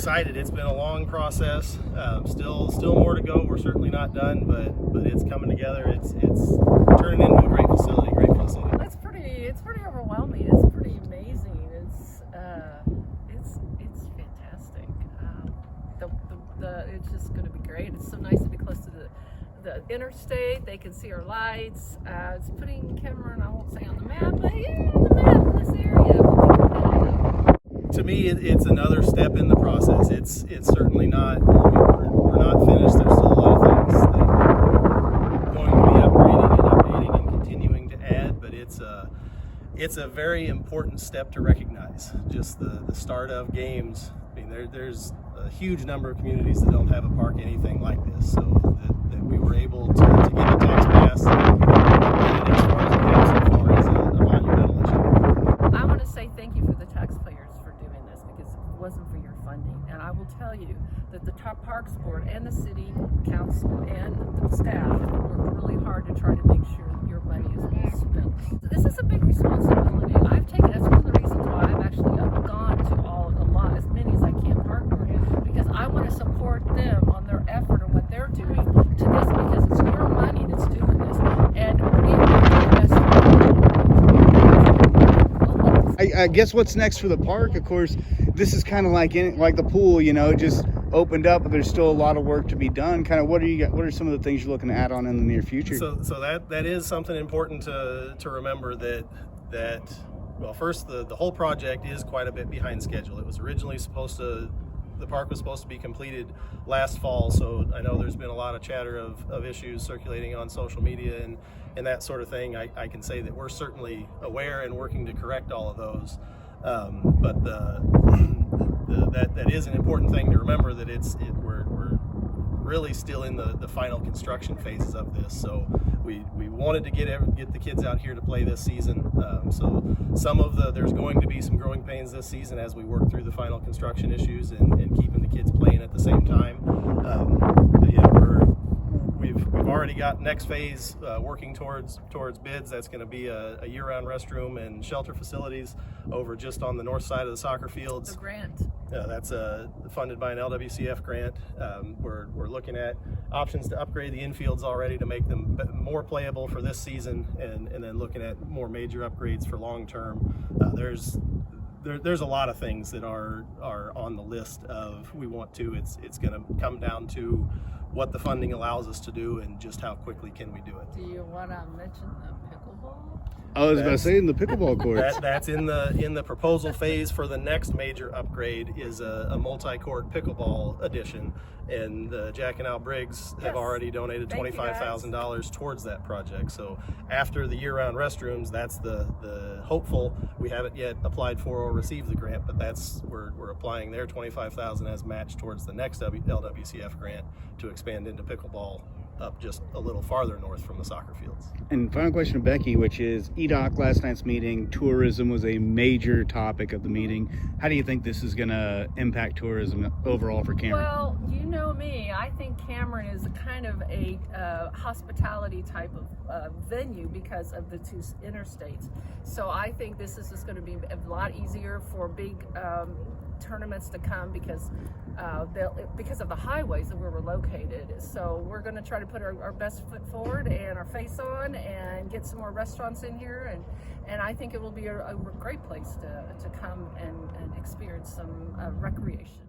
excited. It's been a long process. Still more to go. We're certainly not done, but it's coming together. It's turning into a great facility. It's pretty overwhelming. It's pretty amazing. It's fantastic. It's just going to be great. It's so nice to be close to the interstate. They can see our lights. It's putting Cameron, I won't say on the map, but yeah, on the map in this area. To me, it's another step in the process. It's certainly not. We're not finished. There's still a lot of things that we're going to be upgrading and continuing to add. But it's a very important step to recognize. Just the start of games. I mean, there's a huge number of communities that don't have a park anything like this. So that we were able to get the tax pass and as far as it goes so far is a monumental achievement. I want to say thank you for the taxpayers for doing this, because it wasn't for your funding. And I will tell you that the top Parks Board and the City Council and the staff worked really hard to try to make sure your money is well spent. This is a big responsibility. I've taken, that's one of the reasons why I've actually gone to as many as I can partner, because I want to support them on their effort and what they're doing to this, because it's your money that's doing this. And we I guess what's next for the park, of course, this is kind of like the pool, it just opened up, but there's still a lot of work to be done. Kind of what are some of the things you're looking to add on in the near future? So that is something important to remember, that well, first, the whole project is quite a bit behind schedule. It was originally the park was supposed to be completed last fall, so I know there's been a lot of chatter of issues circulating on social media and that sort of thing. I can say that we're certainly aware and working to correct all of those. But that is an important thing to remember, that we're really still in the final construction phases of this. So we wanted to get the kids out here to play this season. So there's going to be some growing pains this season as we work through the final construction issues and keeping the kids playing at the same time. But yeah, we've already got next phase working towards bids. That's going to be a year-round restroom and shelter facilities over just on the north side of the soccer fields. The grant. That's funded by an LWCF grant. We're looking at options to upgrade the infields already to make them more playable for this season, and then looking at more major upgrades for long term. There's a lot of things that are on the list of we want to. It's going to come down to what the funding allows us to do and just how quickly can we do it. Do you want to mention the pickleball? I was about to say, in the pickleball courts. That's in the proposal phase for the next major upgrade is a multi-court pickleball addition, and Jack and Al Briggs have already donated $25,000 towards that project. So after the year-round restrooms, that's the hopeful. We haven't yet applied for or received the grant, but we're applying their $25,000 as match towards the next LWCF grant to expand into pickleball up just a little farther north from the soccer fields. And final question to Becky, which is EDOC last night's meeting, tourism was a major topic of the meeting. How do you think this is going to impact tourism overall for Cameron? Well, you know me, I think Cameron is kind of a hospitality type of venue because of the two interstates. So I think this is just going to be a lot easier for big tournaments to come because of the highways that where we're located. So we're going to try to put our best foot forward and our face on and get some more restaurants in here, and I think it will be a great place to come and experience some recreation.